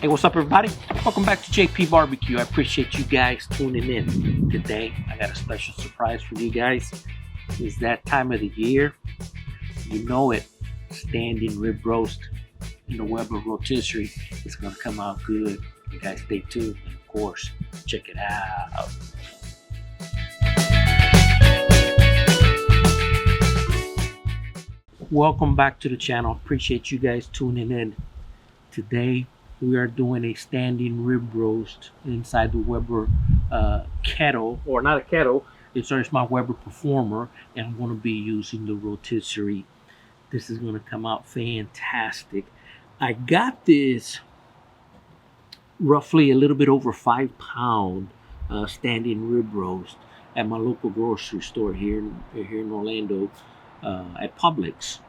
Hey, what's up, everybody? Welcome back to J.P.BBQ. I appreciate you guys tuning in. Today, I got a special surprise for you guys. It's that time of the year. You know it. Standing rib roast in the Weber rotisserie. It's going to come out good. You guys stay tuned. And of course, check it out. Welcome back to the channel. Appreciate you guys tuning in. Today, we are doing a standing rib roast inside the Weber kettle, or not a kettle, it's my Weber Performer, and I'm going to be using the rotisserie. This is going to come out fantastic. I got this roughly a little bit over 5 pound standing rib roast at my local grocery store here in Orlando at Publix.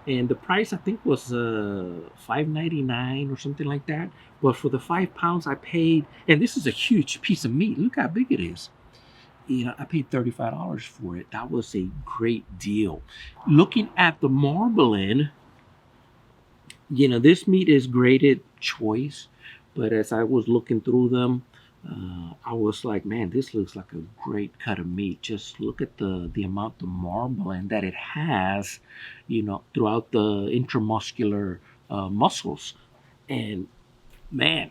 And the price, I think, was $5.99 or something like that. But for the 5 pounds I paid, and this is a huge piece of meat. Look how big it is. You know, I paid $35 for it. That was a great deal. Looking at the marbling, you know, this meat is graded choice. But as I was looking through them, I was like, man, this looks like a great cut of meat. Just look at the amount of marbling that it has, you know, throughout the intramuscular muscles. And man,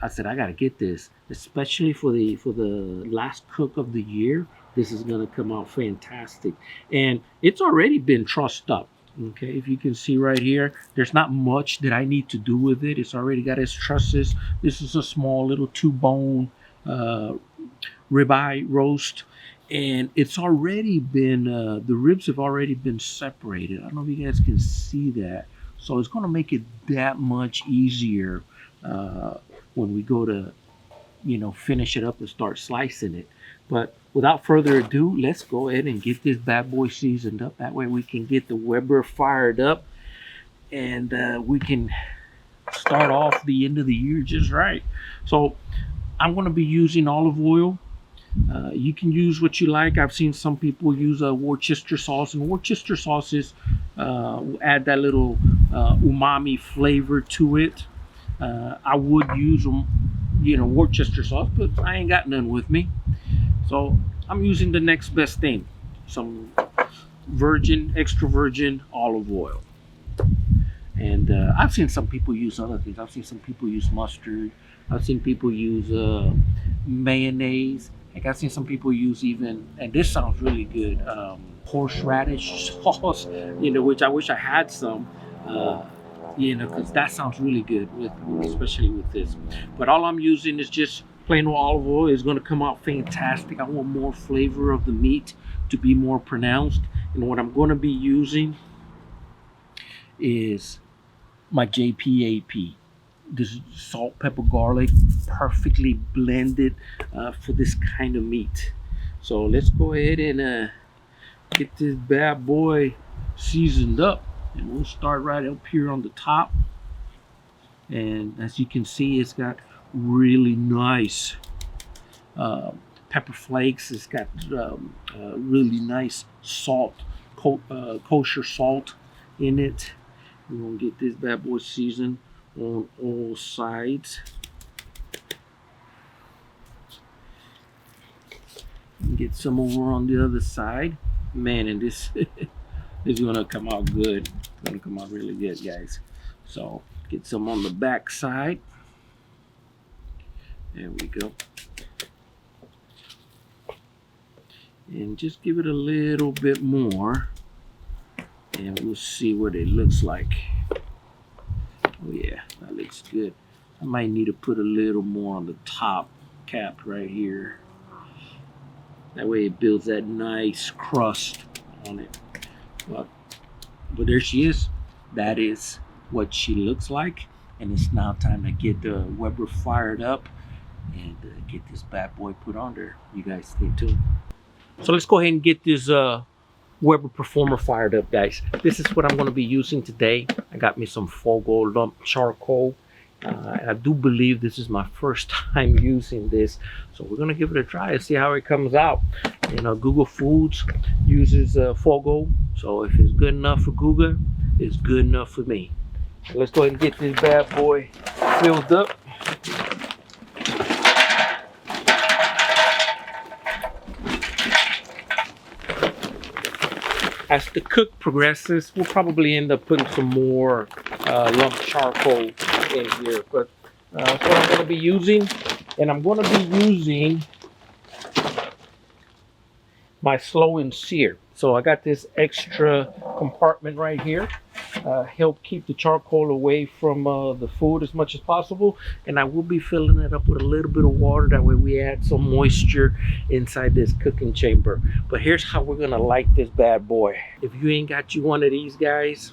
I said, I gotta get this, especially for the last cook of the year. This is gonna come out fantastic, and it's already been trussed up. Okay, if you can see right here, there's not much that I need to do with it. It's already got its trusses. This is a small little 2-bone ribeye roast, and it's already been the ribs have already been separated. I don't know if you guys can see that. So it's going to make it that much easier when we go to, you know, finish it up and start slicing it. But without further ado, let's go ahead and get this bad boy seasoned up. That way we can get the Weber fired up, and we can start off the end of the year just right. So I'm going to be using olive oil. You can use what you like. I've seen some people use a Worcester sauce, and Worcester sauces add that little umami flavor to it. I would use, you know, Worcester sauce, but I ain't got none with me. So I'm using the next best thing, some extra virgin olive oil. And I've seen some people use other things. I've seen some people use mustard. I've seen people use mayonnaise. Like I've seen some people use even, and this sounds really good, horseradish sauce, you know, which I wish I had some, you know, because that sounds really good, especially with this. But all I'm using is just plain old olive oil. Is going to come out fantastic. I want more flavor of the meat to be more pronounced. And what I'm going to be using is my J.P.BBQ. This is salt, pepper, garlic, perfectly blended for this kind of meat. So let's go ahead and get this bad boy seasoned up. And we'll start right up here on the top. And as you can see, it's got really nice pepper flakes. It's got really nice salt, kosher salt in it. We're gonna get this bad boy seasoned on all sides. And get some over on the other side. Man, and this is gonna come out good. It's gonna come out really good, guys. So get some on the back side. There we go. And just give it a little bit more, and we'll see what it looks like. Oh yeah, that looks good. I might need to put a little more on the top cap right here. That way it builds that nice crust on it. But there she is. That is what she looks like. And it's now time to get the Weber fired up and get this bad boy put on there. You guys stay tuned. So let's go ahead and get this Weber Performer fired up, guys. This is what I'm going to be using today. I got me some Fogo lump charcoal. And I do believe this is my first time using this, so we're gonna give it a try and see how it comes out. You know, Google Foods uses Fogo, so if it's good enough for Google, it's good enough for me. So let's go ahead and get this bad boy filled up. As the cook progresses, we'll probably end up putting some more lump charcoal in here. But that's what I'm going to be using. And I'm going to be using my slow and sear. So I got this extra compartment right here. Help keep the charcoal away from the food as much as possible. And I will be filling it up with a little bit of water. That way we add some moisture inside this cooking chamber. But here's how we're gonna light this bad boy. If you ain't got you one of these guys,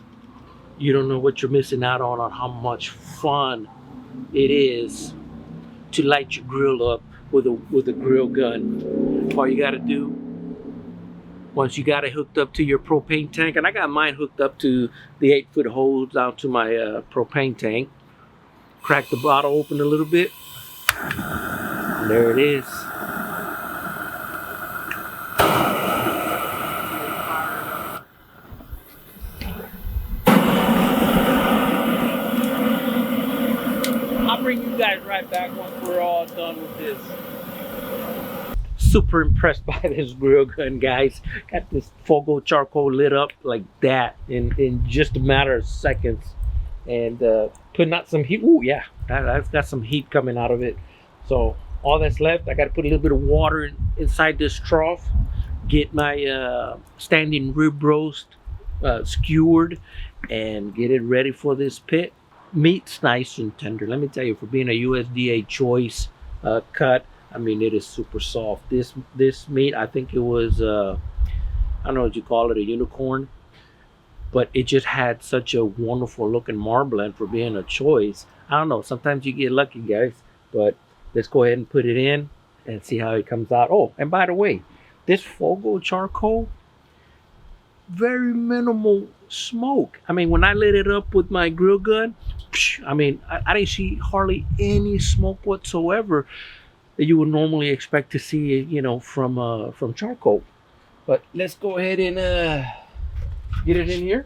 you don't know what you're missing out on how much fun it is to light your grill up with a grill gun. All you gotta do, once you got it hooked up to your propane tank, and I got mine hooked up to the 8-foot hose down to my propane tank. Crack the bottle open a little bit. And there it is. I'll bring you guys right back once we're all done with this. Super impressed by this grill gun, guys. Got this Fogo charcoal lit up like that in just a matter of seconds, and putting out some heat. Ooh, yeah, that's got some heat coming out of it. So all that's left, I got to put a little bit of water inside this trough, get my standing rib roast skewered, and get it ready for this pit. Meat's nice and tender. Let me tell you, for being a USDA choice cut, I mean, it is super soft. This meat, I think it was, I don't know what you call it, a unicorn, but it just had such a wonderful looking marbling for being a choice. I don't know, sometimes you get lucky, guys, but let's go ahead and put it in and see how it comes out. Oh, and by the way, this Fogo charcoal, very minimal smoke. I mean, when I lit it up with my grill gun, I mean, I didn't see hardly any smoke whatsoever that you would normally expect to see, you know, from charcoal. But let's go ahead and get it in here.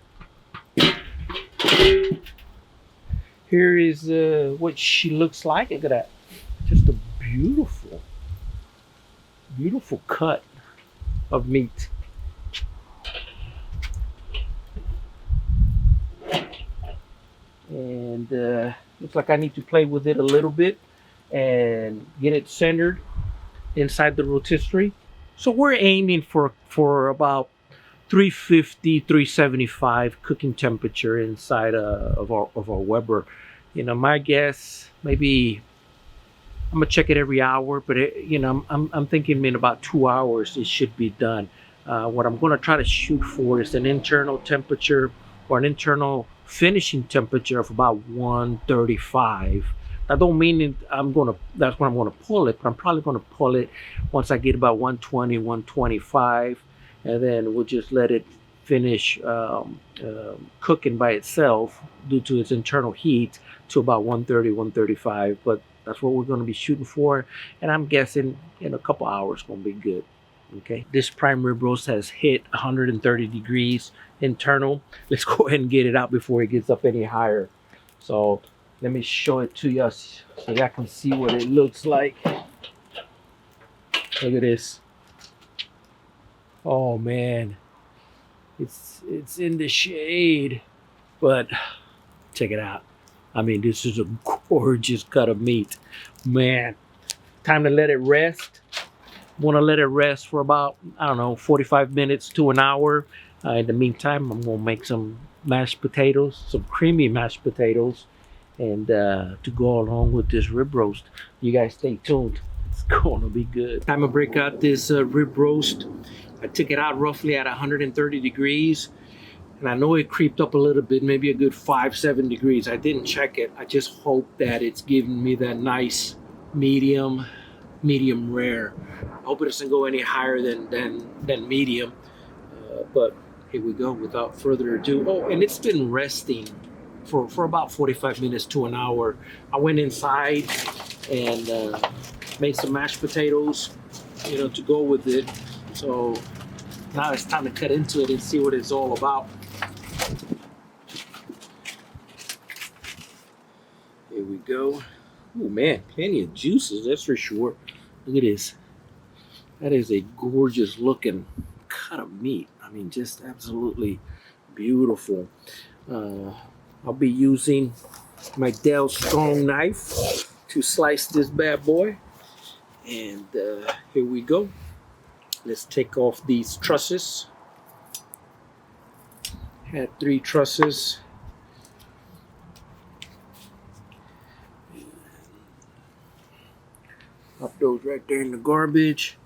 Here is what she looks like. Look at that, just a beautiful, beautiful cut of meat. And looks like I need to play with it a little bit and get it centered inside the rotisserie. So we're aiming for about 350, 375 cooking temperature inside of our Weber. You know, my guess, maybe I'm gonna check it every hour, but you know, I'm thinking in about 2 hours it should be done. What I'm gonna try to shoot for is an internal temperature or an internal finishing temperature of about 135. I don't mean that's when I'm gonna pull it, but I'm probably gonna pull it once I get about 120, 125, and then we'll just let it finish cooking by itself due to its internal heat to about 130, 135. But that's what we're gonna be shooting for, and I'm guessing in a couple hours gonna be good. Okay, this prime rib roast has hit 130 degrees internal. Let's go ahead and get it out before it gets up any higher. So let me show it to you so y'all can see what it looks like. Look at this. Oh man, it's in the shade, but check it out. I mean, this is a gorgeous cut of meat, man. Time to let it rest. Want to let it rest for about, I don't know, 45 minutes to an hour. In the meantime, I'm gonna make some mashed potatoes, some creamy mashed potatoes, and to go along with this rib roast. You guys stay tuned. It's gonna be good. Time to break out this rib roast. I took it out roughly at 130 degrees, and I know it creeped up a little bit, maybe a good 5-7 degrees. I didn't check it. I just hope that it's giving me that nice medium rare. I hope it doesn't go any higher than medium. But here we go. Without further ado. Oh, and it's been resting for about 45 minutes to an hour. I went inside and made some mashed potatoes, you know, to go with it. So now it's time to cut into it and see what it's all about. Here we go. Oh man, plenty of juices, that's for sure. Look at this. That is a gorgeous looking cut of meat. I mean, just absolutely beautiful. I'll be using my Dell Strong knife to slice this bad boy. And here we go. Let's take off these trusses. Had 3 trusses. Pop those right there in the garbage.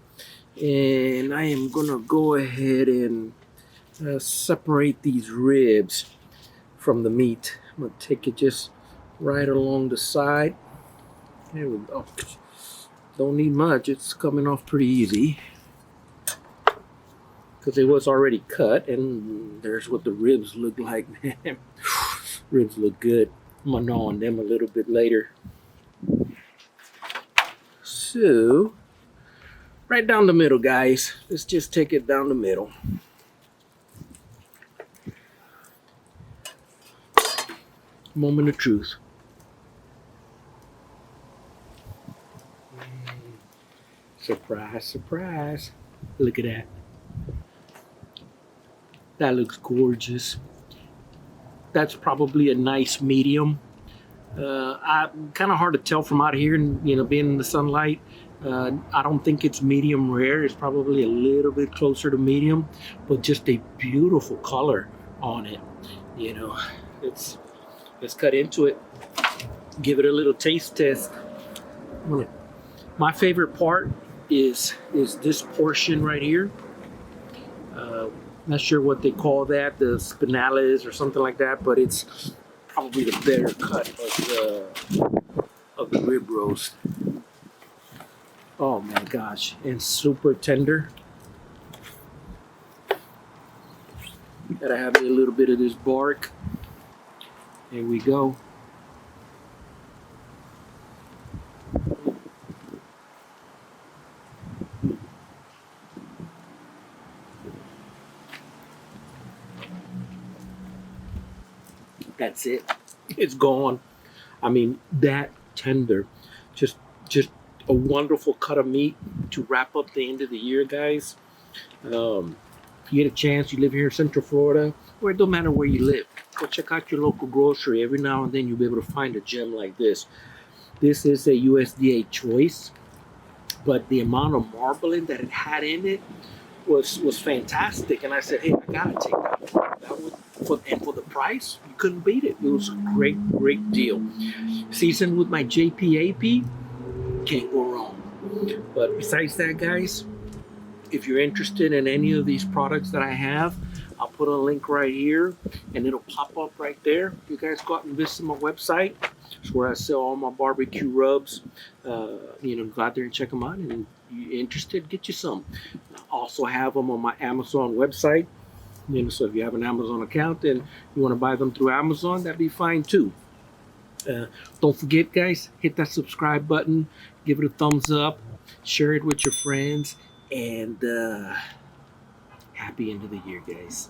And I am gonna go ahead and separate these ribs from the meat. I'm gonna take it just right along the side. There we go. Don't need much. It's coming off pretty easy because it was already cut. And there's what the ribs look like, man. Ribs look good. I'm gonna gnaw on them a little bit later. So, right down the middle, guys. Let's just take it down the middle. Moment of truth. Surprise, surprise. Look at that. That looks gorgeous. That's probably a nice medium. I'm kind of hard to tell from out here, and being in the sunlight. I don't think it's medium rare. It's probably a little bit closer to medium, but just a beautiful color on it. Let's cut into it. Give it a little taste test. My favorite part is this portion right here. Not sure what they call that, the spinales or something like that, but it's probably the better cut of the rib roast. Oh my gosh, and super tender. Gotta have a little bit of this bark. There we go. That's it. It's gone. I mean, that tender. Just a wonderful cut of meat to wrap up the end of the year, guys. If you get a chance, you live here in Central Florida, or it don't matter where you live, go check out your local grocery. Every now and then you'll be able to find a gem like this. This is a USDA choice, but the amount of marbling that it had in it was fantastic. And I said, hey, I gotta take that one. And for the price, you couldn't beat it. It was a great deal. Seasoned with my J.P.BBQ, can't go wrong. But besides that, guys, if you're interested in any of these products that I have, I'll put a link right here and it'll pop up right there. You guys go out and visit my website. It's where I sell all my barbecue rubs. Go out there and check them out. And if you're interested, get you some. I also have them on my Amazon website. So if you have an Amazon account and you want to buy them through Amazon, that'd be fine too. Don't forget, guys, hit that subscribe button, give it a thumbs up, share it with your friends, and happy end of the year, guys.